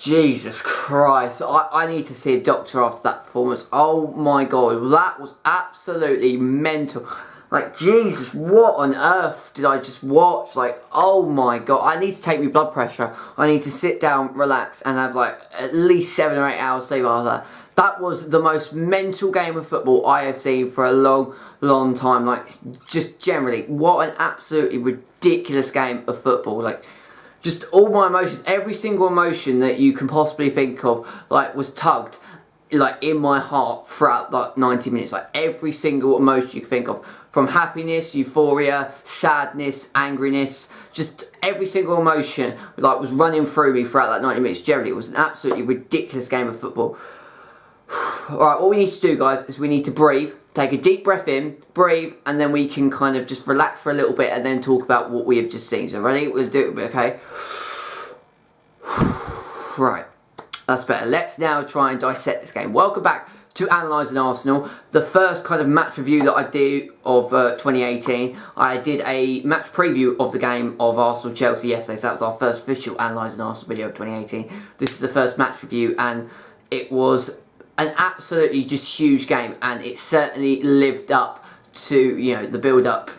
Jesus Christ, I need to see a doctor after that performance. Oh my god, that was absolutely mental. Like, Jesus, what on earth did I just watch? Like, oh my god, I need to take my blood pressure. I need to sit down, relax, and have like at least 7 or 8 hours sleep after that. That was the most mental game of football I have seen for a long time. Like, just generally, what an absolutely ridiculous game of football. Like, just all my emotions, every single emotion that you can possibly think of, like, was tugged, like, in my heart throughout, like, 90 minutes. Like, every single emotion you can think of. From happiness, euphoria, sadness, angriness, just every single emotion, like, was running through me throughout that 90 minutes. Generally, it was an absolutely ridiculous game of football. Alright, what we need to do, guys, is we need to breathe. Take a deep breath in, breathe, and then we can kind of just relax for a little bit and then talk about what we have just seen. So ready? We'll do it, okay? Right, that's better. Let's now try and dissect this game. Welcome back to Analysing Arsenal. The first kind of match review that I did of 2018. I did a match preview of the game of Arsenal-Chelsea yesterday, so that was our first official Analysing Arsenal video of 2018. This is the first match review, and it was an absolutely just huge game, and it certainly lived up to, you know, the build-up.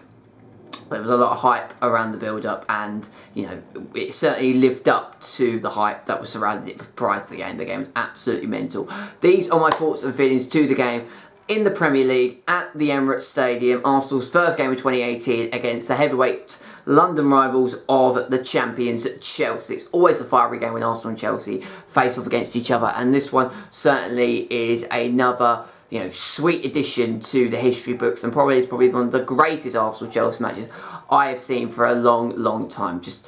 There was a lot of hype around the build-up, and, you know, it certainly lived up to the hype that was surrounding it prior to the game. The game was absolutely mental. These are my thoughts and feelings to the game in the Premier League at the Emirates Stadium. Arsenal's first game of 2018 against the heavyweight London rivals of the champions Chelsea. It's always a fiery game when Arsenal and Chelsea face off against each other, and this one certainly is another, you know, sweet addition to the history books, and probably is probably one of the greatest Arsenal-Chelsea matches I have seen for a long time. Just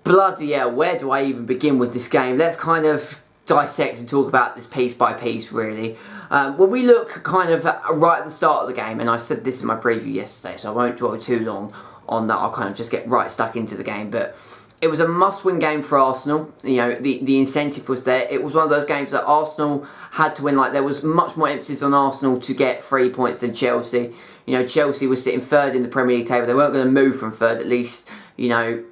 bloody hell, where do I even begin with this game? Let's kind of dissect and talk about this piece by piece, really. When we look kind of right at the start of the game, and I said this in my preview yesterday, so I won't dwell too long on that. I'll kind of just get right stuck into the game, but it was a must-win game for Arsenal. You know, the incentive was there. It was one of those games that Arsenal had to win. Like, there was much more emphasis on Arsenal to get 3 points than Chelsea. You know, Chelsea was sitting third in the Premier League table. They weren't going to move from third, at least, you know,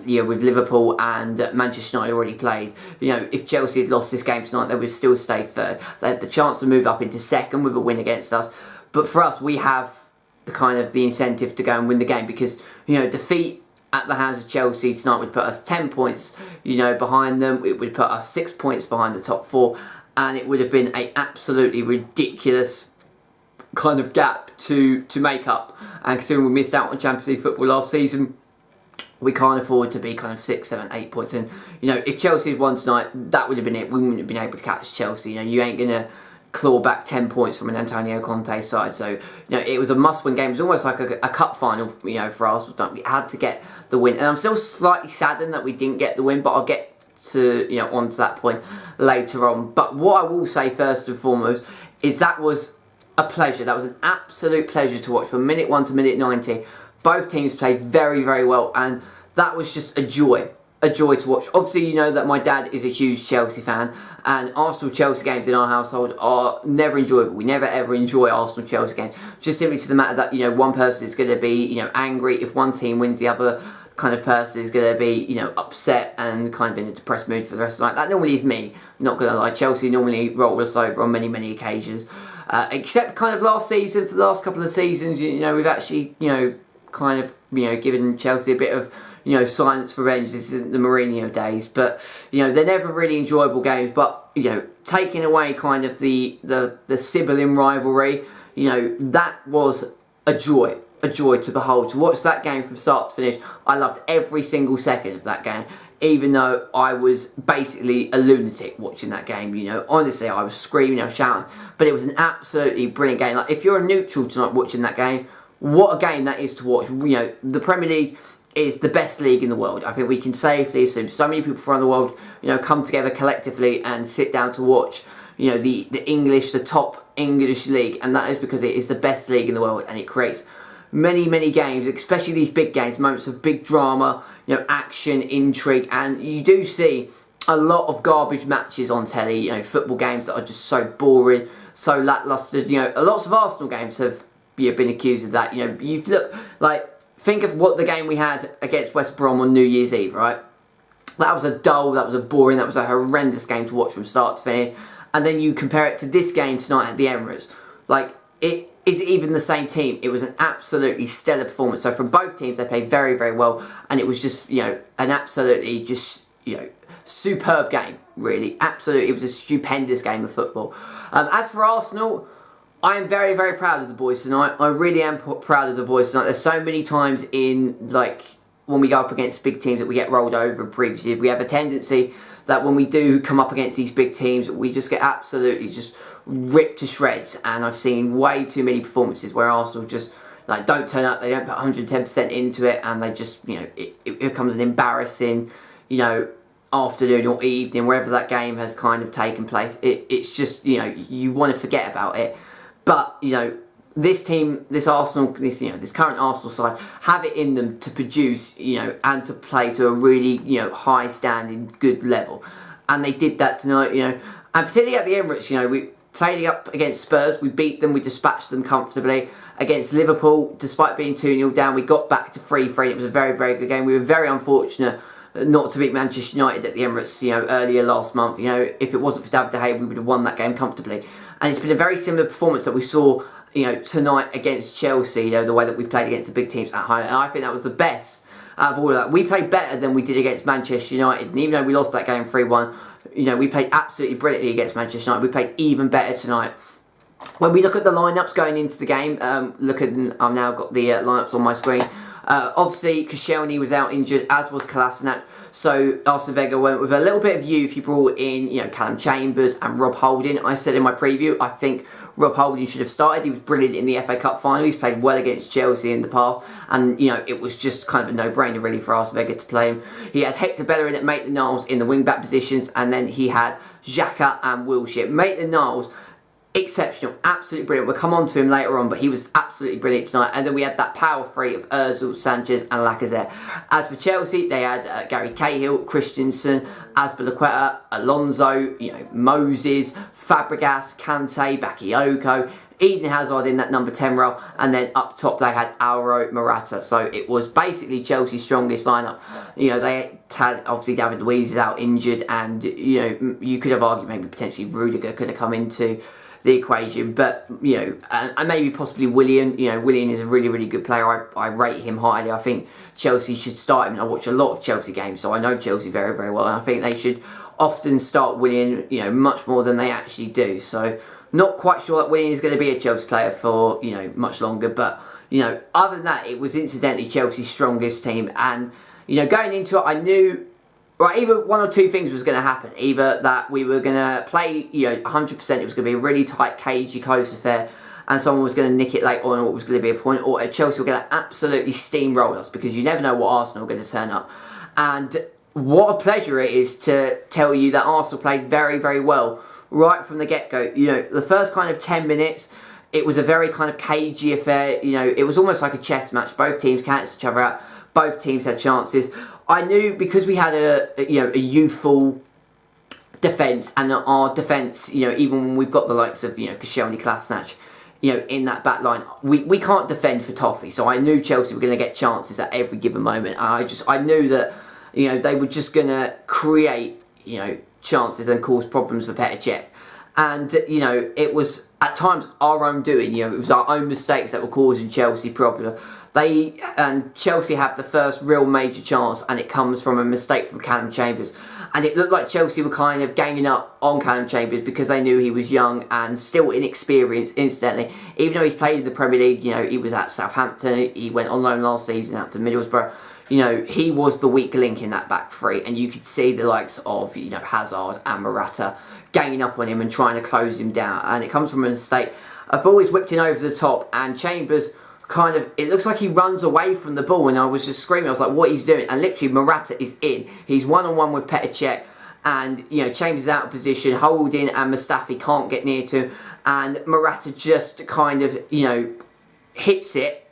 with Liverpool and Manchester United already played. You know, if Chelsea had lost this game tonight, they would have still stayed third. They had the chance to move up into second with a win against us. But for us, we have the kind of the incentive to go and win the game, because, you know, defeat at the hands of Chelsea tonight would put us 10 points, you know, behind them. It would put us 6 points behind the top four, and it would have been an absolutely ridiculous kind of gap to make up. And considering we missed out on Champions League football last season, we can't afford to be kind of 6, 7, 8 points. And, you know, if Chelsea had won tonight, that would have been it. We wouldn't have been able to catch Chelsea. You know, you ain't going to claw back 10 points from an Antonio Conte side. So, you know, it was a must-win game. It was almost like a cup final, you know, for Arsenal. We had to get the win. And I'm still slightly saddened that we didn't get the win, but I'll get to, you know, onto that point later on. But what I will say first and foremost is that was a pleasure. That was an absolute pleasure to watch from minute 1 to minute 90. Both teams played very well, and that was just a joy to watch. Obviously, you know that my dad is a huge Chelsea fan, and Arsenal-Chelsea games in our household are never enjoyable. We never ever enjoy Arsenal-Chelsea games, just simply to the matter that, you know, one person is going to be, you know, angry if one team wins, the other kind of person is going to be, you know, upset and kind of in a depressed mood for the rest of the night. That normally is me, not going to lie. Chelsea normally roll us over on many occasions, except kind of last season. For the last couple of seasons, you know, we've actually, you know, kind of, you know, given Chelsea a bit of, you know, silence revenge. This isn't the Mourinho days, but, you know, they're never really enjoyable games. But, you know, taking away kind of the sibling rivalry, you know, that was a joy to behold. To watch that game from start to finish, I loved every single second of that game, even though I was basically a lunatic watching that game. You know, honestly, I was screaming, I was shouting, but it was an absolutely brilliant game. Like, if you're a neutral tonight watching that game, what a game that is to watch. You know, the Premier League is the best league in the world. I think we can safely assume. So many people from around the world, you know, come together collectively and sit down to watch, you know, the top English league, and that is because it is the best league in the world, and it creates many games, especially these big games, moments of big drama, you know, action, intrigue, and you do see a lot of garbage matches on telly, you know, football games that are just so boring, so lacklustre. You know, lots of Arsenal games have, you know, been accused of that. You know, you've looked like, think of what the game we had against West Brom on New Year's Eve, right? That was a dull, that was a boring, that was a horrendous game to watch from start to finish. And then you compare it to this game tonight at the Emirates. Like, it is even the same team. It was an absolutely stellar performance. So from both teams, they played very, very well. And it was just, you know, an absolutely just, you know, superb game, really. Absolutely, it was a stupendous game of football. As for Arsenal, I am very, very proud of the boys tonight. I really am proud of the boys tonight. There's so many times in, like, when we go up against big teams that we get rolled over previously. We have a tendency that when we do come up against these big teams, we just get absolutely just ripped to shreds. And I've seen way too many performances where Arsenal just like don't turn up, they don't put 110% into it, and they just, you know, it becomes an embarrassing, you know, afternoon or evening, wherever that game has kind of taken place. It's just, you know, you want to forget about it. But, you know, this team, this Arsenal, this current Arsenal side have it in them to produce, you know, and to play to a really, you know, high standing, good level, and they did that tonight, you know, and particularly at the Emirates, you know, we played up against Spurs, we beat them, we dispatched them comfortably. Against Liverpool, despite being 2-0 down, we got back to 3-3. It was a very, very good game. We were very unfortunate not to beat Manchester United at the Emirates, you know, earlier last month. You know, if it wasn't for David De Gea, we would have won that game comfortably. And it's been a very similar performance that we saw, you know, tonight against Chelsea, you know, the way that we played against the big teams at home. And I think that was the best out of all of that. We played better than we did against Manchester United. And even though we lost that game 3-1, you know, we played absolutely brilliantly against Manchester United. We played even better tonight. When we look at the lineups going into the game, I've now got the lineups on my screen. Obviously, Koscielny was out injured, as was Kolasinac. So Arsene Wenger went with a little bit of youth. He brought in, you know, Callum Chambers and Rob Holding. I said in my preview, I think Rob Holding should have started. He was brilliant in the FA Cup final. He's played well against Chelsea in the past, and you know, it was just kind of a no-brainer really for Arsene Wenger to play him. He had Hector Bellerin at Maitland-Niles in the wing-back positions, and then he had Xhaka and WIlshere. Maitland-Niles, exceptional, absolutely brilliant. We'll come on to him later on, but he was absolutely brilliant tonight. And then we had that power three of Ozil, Sanchez and Lacazette. As for Chelsea, they had Gary Cahill, Christensen, Azpilicueta, Alonso, you know, Moses, Fabregas, Kante, Bakayoko, Eden Hazard in that number 10 role, and then up top they had Alvaro Morata. So it was basically Chelsea's strongest lineup. You know, they had obviously David Luiz is out injured, and you know, you could have argued maybe potentially Rudiger could have come into the equation, but you know, and maybe possibly Willian. You know, Willian is a really, really good player. I rate him highly. I think Chelsea should start him. I watch a lot of Chelsea games, so I know Chelsea very, very well, and I think they should often start Willian, you know, much more than they actually do. So not quite sure that Willian is going to be a Chelsea player for, you know, much longer, but you know, other than that, it was incidentally Chelsea's strongest team. And you know, going into it, I knew, right, either one or two things was going to happen. Either that we were going to play, you know, 100%, it was going to be a really tight, cagey, close affair, and someone was going to nick it late on, or it was going to be a point, or Chelsea were going to absolutely steamroll us, because you never know what Arsenal are going to turn up. And what a pleasure it is to tell you that Arsenal played very, very well right from the get-go. You know, the first kind of 10 minutes, it was a very kind of cagey affair. You know, it was almost like a chess match. Both teams cancelled each other out. Both teams had chances. I knew, because we had a youthful defence, and our defence, you know, even when we've got the likes of, you know, Koscielny, Kolasinac, you know, in that back line, we can't defend for toffee. So I knew Chelsea were going to get chances at every given moment. I knew that, you know, they were just going to create, you know, chances and cause problems for Petr Cech. And, you know, it was at times our own doing. You know, it was our own mistakes that were causing Chelsea problems. Chelsea have the first real major chance, and it comes from a mistake from Callum Chambers. And it looked like Chelsea were kind of ganging up on Callum Chambers because they knew he was young and still inexperienced, incidentally. Even though he's played in the Premier League, you know, he was at Southampton, he went on loan last season out to Middlesbrough. You know, he was the weak link in that back three, and you could see the likes of, you know, Hazard and Morata ganging up on him and trying to close him down. And it comes from a mistake. I've always whipped in over the top, and Chambers kind of, it looks like he runs away from the ball, and I was just screaming. I was like, what he's doing? And literally Morata is in. He's one-on-one with Petr Cech, and you know, Chambers is out of position. Holding and Mustafi can't get near to him, and Morata just kind of, you know, hits it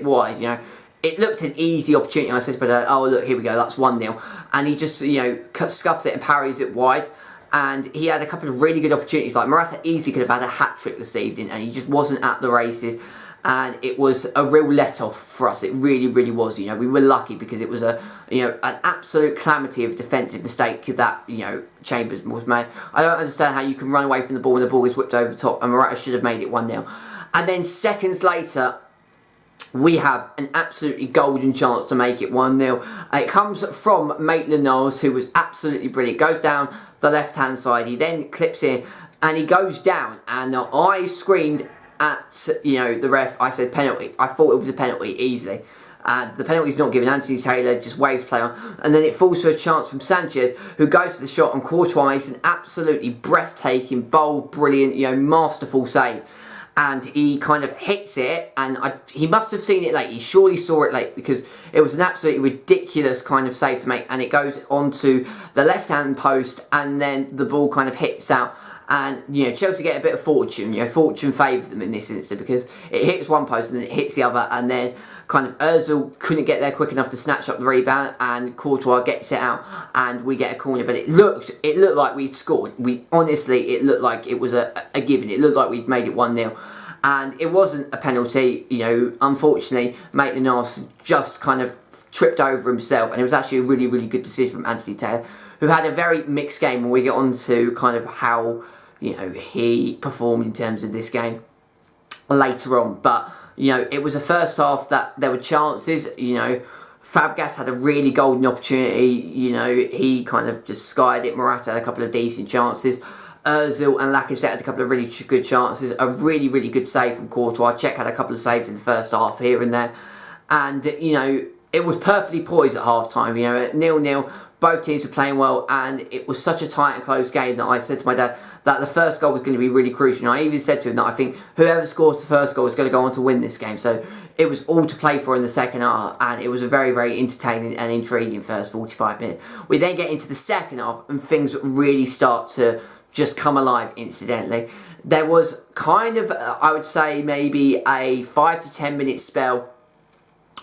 wide. You know, it looked an easy opportunity. I said, but oh look, here we go, that's 1-0, and he just, you know, scuffs it and parries it wide. And he had a couple of really good opportunities. Like Morata easily could have had a hat-trick this evening, and he just wasn't at the races. and it was a real let-off for us. It really, really was. You know, we were lucky because it was an absolute calamity of defensive mistake that, you know, Chambers was made. I don't understand how you can run away from the ball when the ball is whipped over the top, and Morata should have made it 1-0. And then seconds later, we have an absolutely golden chance to make it 1-0. It comes from Maitland-Niles, who was absolutely brilliant. Goes down the left-hand side. He then clips in, and he goes down. And I screamed at, you know, the ref. I said penalty. I thought it was a penalty easily. The penalty's not given. Anthony Taylor just waves play on, and then it falls to a chance from Sanchez, who goes for the shot, and Courtois makes an absolutely breathtaking, bold, brilliant, you know, masterful save. And he kind of hits it, and he must have seen it late. He surely saw it late, because it was an absolutely ridiculous kind of save to make, and it goes onto the left-hand post, and then the ball kind of hits out. And, you know, Chelsea get a bit of fortune. You know, fortune favours them in this instance, because it hits one post and then it hits the other, and then kind of Ozil couldn't get there quick enough to snatch up the rebound, and Courtois gets it out, and we get a corner. But it looked like we'd scored. It looked like it was a given. It looked like we'd made it 1-0. And it wasn't a penalty. You know, unfortunately, Maitland-Niles just kind of tripped over himself, and it was actually a really, really good decision from Anthony Taylor, who had a very mixed game when we get on to kind of how, you know, he performed in terms of this game later on. But, you know, it was a first half that there were chances. You know, Fabregas had a really golden opportunity. You know, he kind of just skied it. Morata had a couple of decent chances. Ozil and Lacazette had a couple of really good chances. A really, really good save from Courtois. Cech had a couple of saves in the first half here and there. And, you know, it was perfectly poised at half-time. You know, at 0-0, both teams were playing well, and it was such a tight and close game that I said to my dad that the first goal was going to be really crucial. And I even said to him that I think whoever scores the first goal is going to go on to win this game. So it was all to play for in the second half, and it was a very, very entertaining and intriguing first 45 minutes. We then get into the second half, and things really start to just come alive, incidentally. There was kind of, I would say, maybe a 5 to 10 minute spell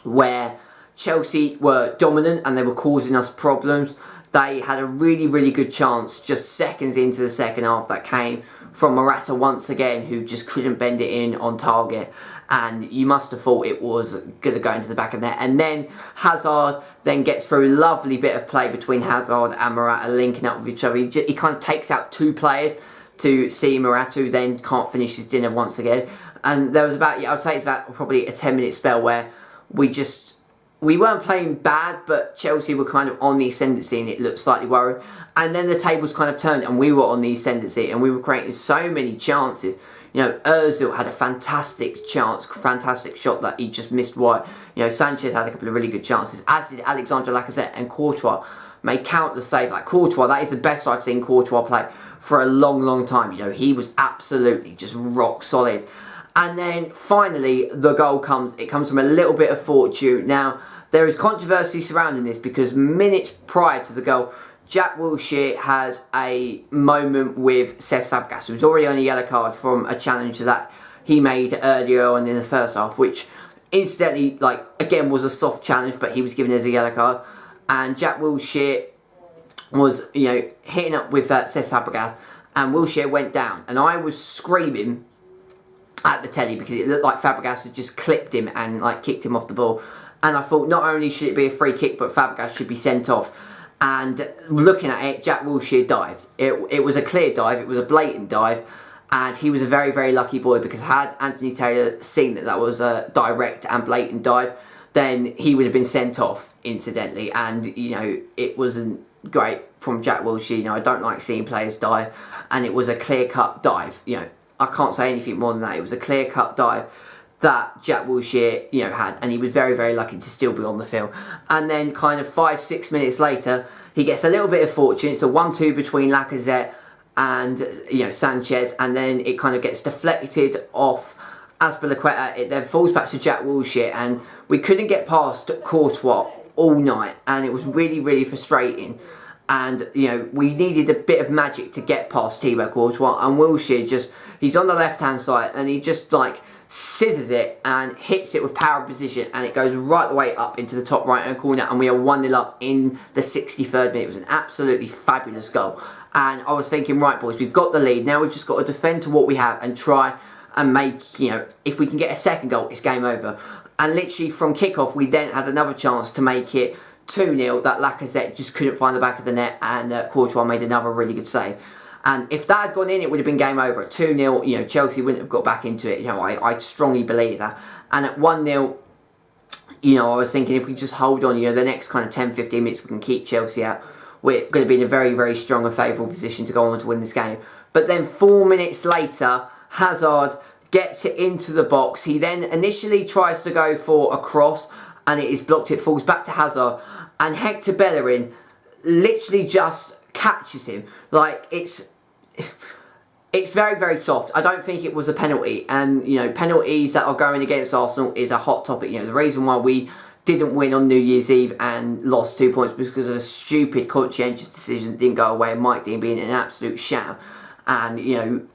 where Chelsea were dominant and they were causing us problems. They had a really, really good chance just seconds into the second half that came from Morata once again, who just couldn't bend it in on target. And you must have thought it was going to go into the back of the net. And then Hazard then gets through a lovely bit of play between Hazard and Morata linking up with each other. He kind of takes out two players to see Morata, who then can't finish his dinner once again. And there was about, I would say it's about probably a 10-minute spell where we weren't playing bad, but Chelsea were kind of on the ascendancy, and it looked slightly worried. And then the tables kind of turned, and we were on the ascendancy, and we were creating so many chances. You know, Ozil had a fantastic chance, fantastic shot that he just missed wide. You know, Sanchez had a couple of really good chances, as did Alexandre Lacazette, and Courtois made countless saves. Like Courtois, that is the best I've seen Courtois play for a long, long time. You know, he was absolutely just rock solid. And then finally, the goal comes. It comes from a little bit of fortune. Now, there is controversy surrounding this because minutes prior to the goal, Jack WIlshere has a moment with Cesc Fabregas, who's already on a yellow card from a challenge that he made earlier on in the first half, which incidentally, like, again, was a soft challenge, but he was given as a yellow card. And Jack WIlshere was, you know, hitting up with Cesc Fabregas, and WIlshere went down. And I was screaming at the telly because it looked like Fabregas had just clipped him and, like, kicked him off the ball. And I thought not only should it be a free kick, but Fabregas should be sent off. And looking at it, Jack WIlshere dived. It was a clear dive, it was a blatant dive, and he was a very, very lucky boy, because had Anthony Taylor seen that that was a direct and blatant dive, then he would have been sent off, incidentally. And, you know, it wasn't great from Jack WIlshere. You know, I don't like seeing players dive, and it was a clear-cut dive. You know, I can't say anything more than that. It was a clear-cut dive that Jack WIlshere, you know, had, and he was very, very lucky to still be on the field. And then kind of 5-6 minutes later, he gets a little bit of fortune. It's a 1-2 between Lacazette and, you know, Sanchez, and then it kind of gets deflected off Azpilicueta. It then falls back to Jack WIlshere, and we couldn't get past Courtois all night, and it was really, really frustrating. And, you know, we needed a bit of magic to get past Thibaut Courtois, and WIlshere just, he's on the left-hand side, and he just, like, scissors it and hits it with power and precision, and it goes right the way up into the top right hand corner, and we are 1-0 up in the 63rd minute. It was an absolutely fabulous goal, and I was thinking, right boys, we've got the lead, now we've just got to defend to what we have and try and make, you know, if we can get a second goal, it's game over. And literally from kickoff, we then had another chance to make it 2-0. That Lacazette just couldn't find the back of the net, and Courtois made another really good save. And if that had gone in, it would have been game over. At 2-0, you know, Chelsea wouldn't have got back into it. You know, I strongly believe that. And at 1-0, you know, I was thinking if we just hold on, you know, the next kind of 10-15 minutes, we can keep Chelsea out. We're going to be in a very, very strong and favourable position to go on to win this game. But then 4 minutes later, Hazard gets it into the box. He then initially tries to go for a cross, and it is blocked. It falls back to Hazard, and Hector Bellerin literally just catches him. Like, it's very, very soft. I don't think it was a penalty, and you know, penalties that are going against Arsenal is a hot topic. You know, the reason why we didn't win on New Year's Eve and lost 2 points because of a stupid conscientious decision that didn't go away, and Mike Dean being an absolute sham. And you know,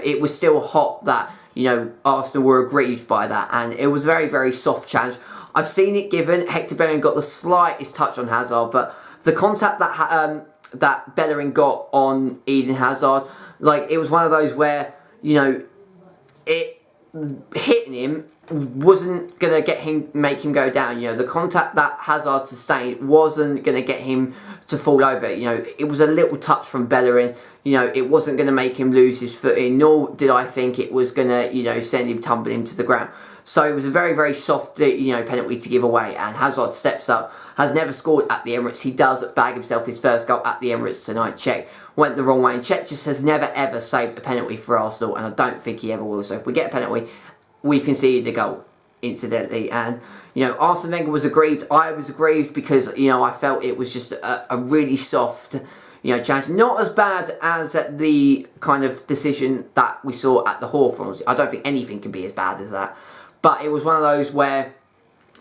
it was still hot that, you know, Arsenal were aggrieved by that, and it was a very, very soft challenge. I've seen it given. Hector Bellerin got the slightest touch on Hazard, but the contact that that Bellerin got on Eden Hazard, like, it was one of those where, you know, it hitting him wasn't going to make him go down. You know, the contact that Hazard sustained wasn't going to get him to fall over. You know, it was a little touch from Bellerin. You know, it wasn't going to make him lose his footing, nor did I think it was going to, you know, send him tumbling to the ground. So it was a very, very soft, you know, penalty to give away, and Hazard steps up. Has never scored at the Emirates. He does bag himself his first goal at the Emirates tonight. Cech went the wrong way, and Cech just has never, ever saved a penalty for Arsenal, and I don't think he ever will. So if we get a penalty, we've conceded a goal, incidentally. And, you know, Arsene Wenger was aggrieved. I was aggrieved because, you know, I felt it was just a really soft, you know, challenge. Not as bad as the kind of decision that we saw at the Hawthorns. I don't think anything can be as bad as that. But it was one of those where,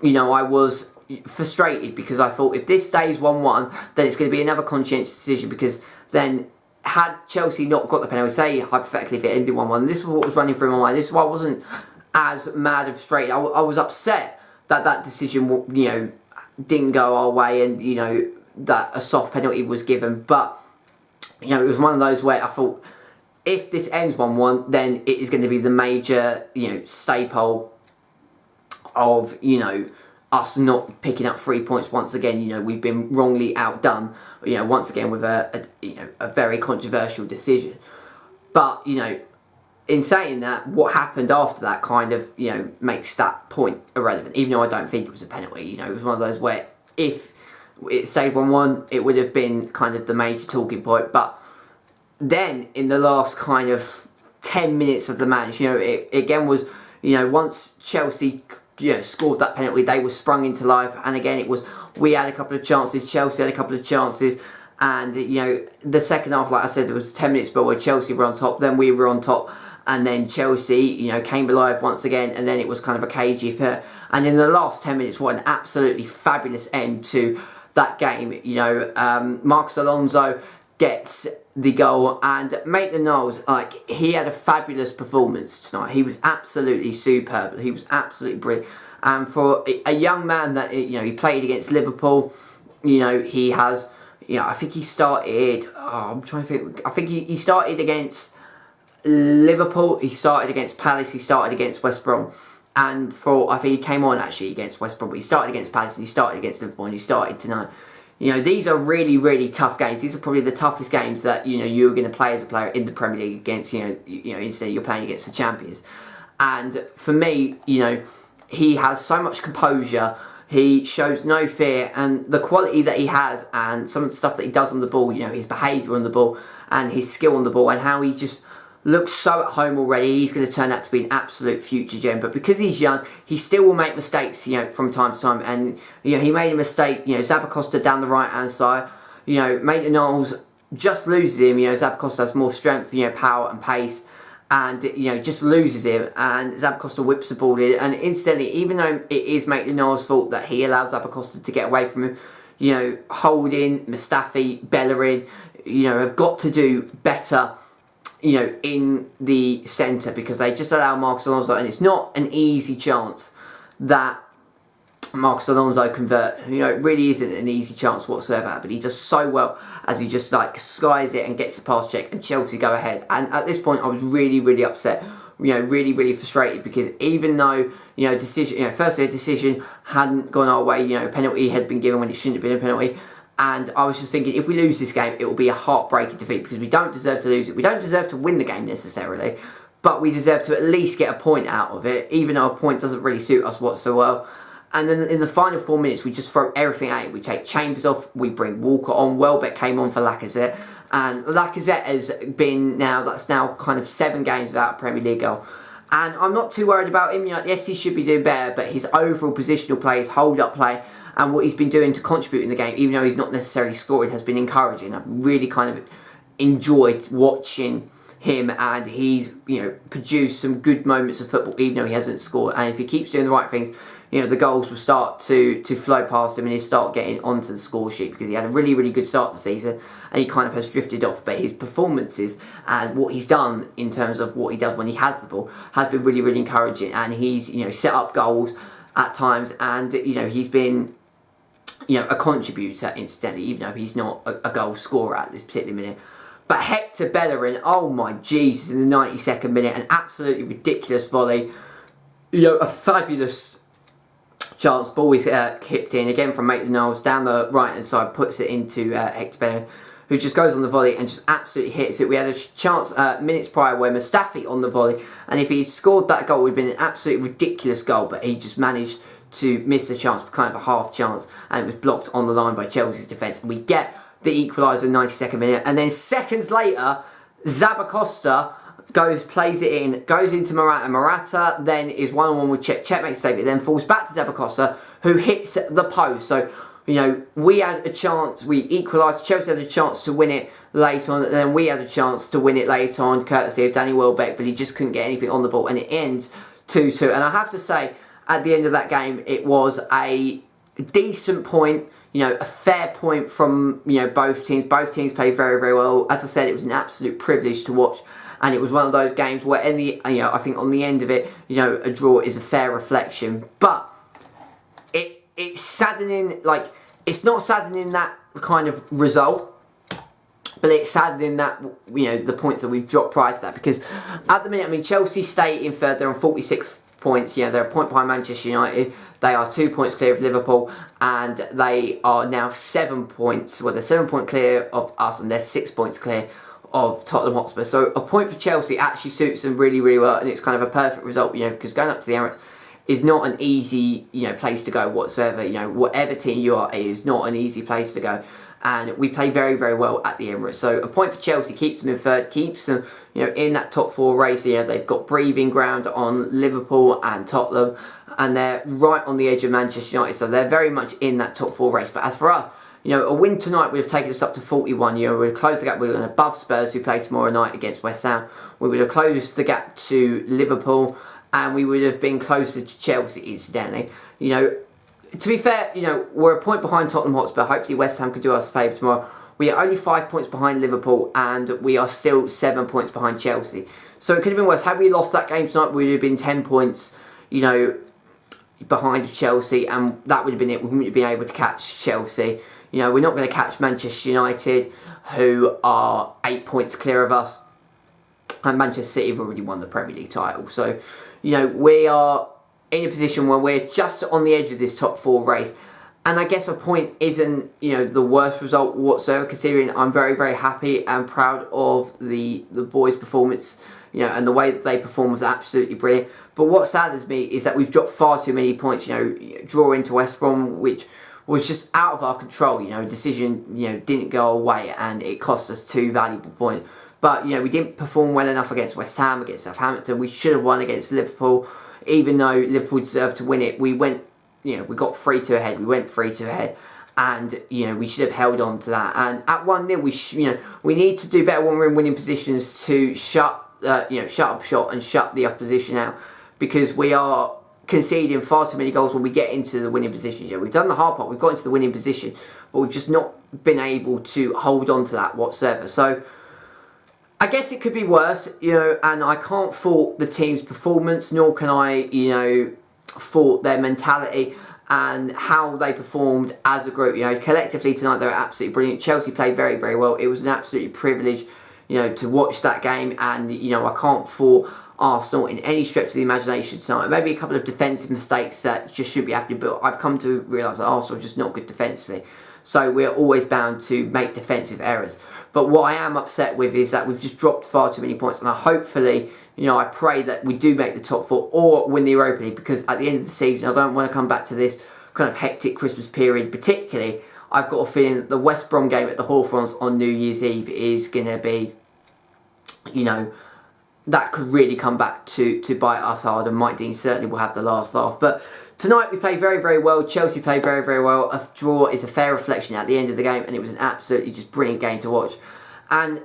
you know, I was frustrated because I thought if this stays 1-1, then it's going to be another conscientious decision, because then had Chelsea not got the penalty, say hypothetically if it ended 1-1, this is what was running through my mind. This is why I wasn't as mad of straight. I was upset that that decision, you know, didn't go our way, and, you know, that a soft penalty was given. But, you know, it was one of those where I thought if this ends 1-1, then it is going to be the major, you know, staple of, you know, us not picking up 3 points once again. You know, we've been wrongly outdone, you know, once again with a very controversial decision. But, you know, in saying that, what happened after that kind of, you know, makes that point irrelevant, even though I don't think it was a penalty. You know, it was one of those where if it stayed 1-1, it would have been kind of the major talking point. But then in the last kind of 10 minutes of the match, you know, it again was, you know, once Chelsea, you know, scored that penalty, they were sprung into life. And again, it was, we had a couple of chances, Chelsea had a couple of chances, and, you know, the second half, like I said, there was 10 minutes but where Chelsea were on top, then we were on top, and then Chelsea, you know, came alive once again, and then it was kind of a cagey affair. And in the last 10 minutes, what an absolutely fabulous end to that game. You know, Marcos Alonso gets the goal, and Maitland-Niles, like, he had a fabulous performance tonight. He was absolutely superb. He was absolutely brilliant. And for a young man that, you know, he played against Liverpool, you know, he has, you know, I think he started, I'm trying to think, I think he started against Liverpool, he started against Palace, he started against West Brom. And I think he came on actually against West Brom, but he started against Palace, and he started against Liverpool, and he started tonight. You know, these are really, really tough games. These are probably the toughest games that, you know, you're going to play as a player in the Premier League against, you know, instead you're playing against the champions. And for me, you know, he has so much composure. He shows no fear, and the quality that he has, and some of the stuff that he does on the ball, you know, his behaviour on the ball, and his skill on the ball, and how he just looks so at home already. He's going to turn out to be an absolute future gem. But because he's young, he still will make mistakes, you know, from time to time. And, you know, he made a mistake, you know, Zappacosta down the right-hand side. You know, Maitland-Niles just loses him. You know, Zappacosta has more strength, you know, power and pace. And, you know, just loses him. And Zappacosta whips the ball in. And instantly, even though it is Maitland-Niles' fault that he allows Zappacosta to get away from him, you know, Holding, Mustafi, Bellerin, you know, have got to do better, you know, in the centre, because they just allow Marcos Alonso, and it's not an easy chance that Marcos Alonso convert. You know, it really isn't an easy chance whatsoever, but he does so well as he just, like, skies it and gets it past Cech, and Chelsea go ahead. And at this point, I was really, really upset really, really frustrated, because even though, firstly a decision hadn't gone our way, a penalty had been given when it shouldn't have been a penalty. And I was just thinking, if we lose this game, it will be a heartbreaking defeat, because we don't deserve to lose it. We don't deserve to win the game necessarily, but we deserve to at least get a point out of it, even though a point doesn't really suit us whatsoever. And then in the final 4 minutes, we just throw everything at it. We take Chambers off, we bring Walker on, Welbeck came on for Lacazette, and Lacazette has been that's now kind of 7 games without a Premier League goal. And I'm not too worried about him. Yes, he should be doing better, but his overall positional play, his hold-up play, and what he's been doing to contribute in the game, even though he's not necessarily scoring, has been encouraging. I've really kind of enjoyed watching him, and he's produced some good moments of football, even though he hasn't scored. And if he keeps doing the right things, the goals will start to flow past him, and he'll start getting onto the score sheet, because he had a really, really good start to the season, and he kind of has drifted off. But his performances and what he's done in terms of what he does when he has the ball has been really, really encouraging. And he's set up goals at times, and he's been a contributor, incidentally, even though he's not a goal scorer at this particular minute. But Hector Bellerin, oh my Jesus, in the 92nd minute, an absolutely ridiculous volley. A fabulous chance. Ball is kicked in again from Maitland-Niles down the right hand side, puts it into Hector Bellerin, who just goes on the volley and just absolutely hits it. We had a chance minutes prior where Mustafi on the volley, and if he'd scored that goal, it would have been an absolutely ridiculous goal, but he just managed to miss the chance, kind of a half chance, and it was blocked on the line by Chelsea's defence. And we get the equaliser in the 92nd minute, and then seconds later, Zappacosta plays it in, goes into Morata. Morata then is one-on-one with Czech makes a save, it then falls back to Zappacosta, who hits the post. So, we had a chance, we equalised, Chelsea had a chance to win it late on, and then we had a chance to win it late on, courtesy of Danny Welbeck, but he just couldn't get anything on the ball, and it ends 2-2. And I have to say, at the end of that game, it was a decent point, a fair point from, both teams. Both teams played very, very well. As I said, it was an absolute privilege to watch. And it was one of those games where, I think on the end of it, a draw is a fair reflection. But it's saddening, it's not saddening that kind of result, but it's saddening that, the points that we've dropped prior to that. Because at the minute, Chelsea stay in third, they're on 46 points. They're a point behind Manchester United. They are 2 points clear of Liverpool, and they are now 7 points. Well, they're 7 points clear of us, and they're 6 points clear of Tottenham Hotspur. So a point for Chelsea actually suits them really, really well, and it's kind of a perfect result, because going up to the Emirates is not an easy, place to go whatsoever. Whatever team you are, it is not an easy place to go. And we play very, very well at the Emirates. So a point for Chelsea keeps them in third, keeps them, in that top 4 race. They've got breathing ground on Liverpool and Tottenham, and they're right on the edge of Manchester United. So they're very much in that top 4 race. But as for us, a win tonight would have taken us up to 41. We would have closed the gap. We were above Spurs, who play tomorrow night against West Ham. We would have closed the gap to Liverpool, and we would have been closer to Chelsea, incidentally. To be fair, we're a point behind Tottenham Hotspur. Hopefully West Ham can do us a favour tomorrow. We are only 5 points behind Liverpool, and we are still 7 points behind Chelsea. So it could have been worse. Had we lost that game tonight, we would have been 10 points, behind Chelsea, and that would have been it. We wouldn't have been able to catch Chelsea. We're not going to catch Manchester United, who are 8 points clear of us. And Manchester City have already won the Premier League title. So, we are in a position where we're just on the edge of this top 4 race. And I guess a point isn't, the worst result whatsoever, considering I'm very, very happy and proud of the boys' performance, and the way that they performed was absolutely brilliant. But what saddens me is that we've dropped far too many points, draw into West Brom, which was just out of our control. Decision, didn't go away, and it cost us 2 valuable points. But, we didn't perform well enough against West Ham, against Southampton. We should have won against Liverpool. Even though Liverpool deserved to win it, we went, we got 3-2 ahead. We went 3-2 ahead, and we should have held on to that. And at 1-0, we need to do better when we're in winning positions to shut up shop and shut the opposition out, because we are conceding far too many goals when we get into the winning positions. We've done the hard part. We've got into the winning position, but we've just not been able to hold on to that whatsoever. So I guess it could be worse, and I can't fault the team's performance, nor can I, fault their mentality and how they performed as a group. Collectively tonight they were absolutely brilliant. Chelsea played very, very well. It was an absolute privilege, to watch that game, and I can't fault Arsenal in any stretch of the imagination tonight. Maybe a couple of defensive mistakes that just should be happening, but I've come to realise that Arsenal are just not good defensively. So we're always bound to make defensive errors. But what I am upset with is that we've just dropped far too many points, and hopefully, I pray that we do make the top 4 or win the Europa League, because at the end of the season, I don't want to come back to this kind of hectic Christmas period. Particularly, I've got a feeling that the West Brom game at the Hawthorns on New Year's Eve is going to be, that could really come back to bite us hard, and Mike Dean certainly will have the last laugh. But tonight we played very, very well. Chelsea played very, very well. A draw is a fair reflection at the end of the game, and it was an absolutely just brilliant game to watch. And,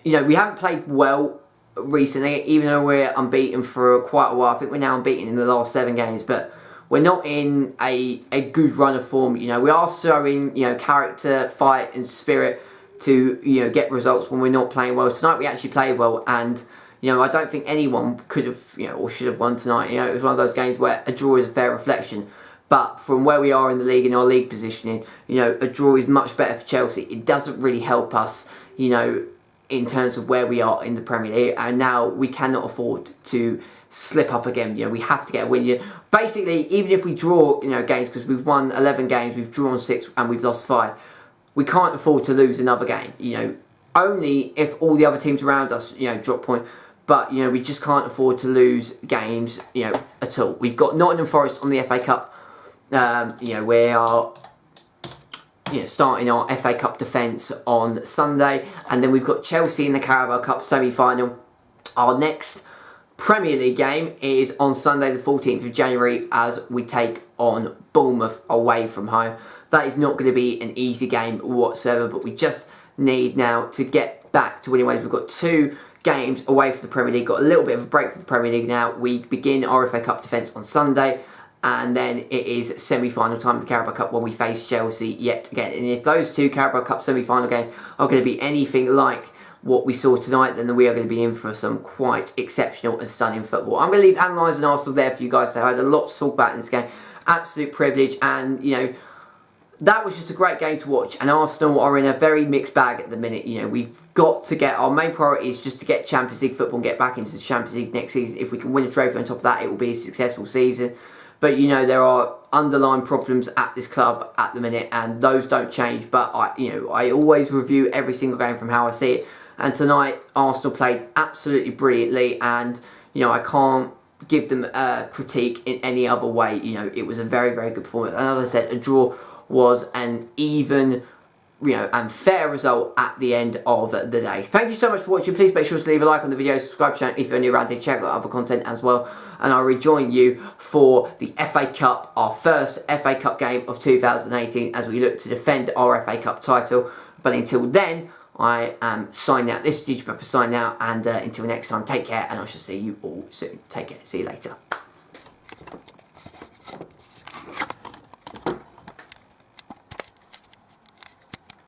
we haven't played well recently, even though we're unbeaten for quite a while. I think we're now unbeaten in the last 7 games, but we're not in a good run of form. We are showing, character, fight and spirit to, get results when we're not playing well. Tonight we actually played well, and I don't think anyone could have, or should have won tonight. It was one of those games where a draw is a fair reflection. But from where we are in the league, in our league positioning, a draw is much better for Chelsea. It doesn't really help us, in terms of where we are in the Premier League. And now we cannot afford to slip up again. We have to get a win. Basically, even if we draw, games, because we've won 11 games, we've drawn 6 and we've lost 5, we can't afford to lose another game. Only if all the other teams around us, drop point. But, we just can't afford to lose games, at all. We've got Nottingham Forest on the FA Cup. We are, starting our FA Cup defence on Sunday. And then we've got Chelsea in the Carabao Cup semi-final. Our next Premier League game is on Sunday the 14th of January as we take on Bournemouth away from home. That is not going to be an easy game whatsoever, but we just need now to get back to winning ways. We've got 2 games away from the Premier League, got a little bit of a break for the Premier League now. We begin our FA Cup defence on Sunday, and then it is semi-final time of the Carabao Cup when we face Chelsea yet again. And if those 2 Carabao Cup semi-final games are going to be anything like what we saw tonight, then we are going to be in for some quite exceptional and stunning football. I'm going to leave analysing Arsenal there for you guys. So I had a lot to talk about in this game. Absolute privilege, and that was just a great game to watch. And Arsenal are in a very mixed bag at the minute. We've got to get, our main priority is just to get Champions League football and get back into the Champions League next season. If we can win a trophy on top of that, it will be a successful season. But there are underlying problems at this club at the minute, and those don't change. But I always review every single game from how I see it. And tonight, Arsenal played absolutely brilliantly, and I can't give them a critique in any other way. It was a very, very good performance. And as I said, a draw was an even, and fair result at the end of the day. Thank you so much for watching. Please make sure to leave a like on the video, subscribe to the channel if you're new around here, check out other content as well. And I'll rejoin you for the FA Cup, our first FA Cup game of 2018, as we look to defend our FA Cup title. But until then, I am signing out. This is YouTube signing out, and until next time, take care, and I shall see you all soon. Take care. See you later.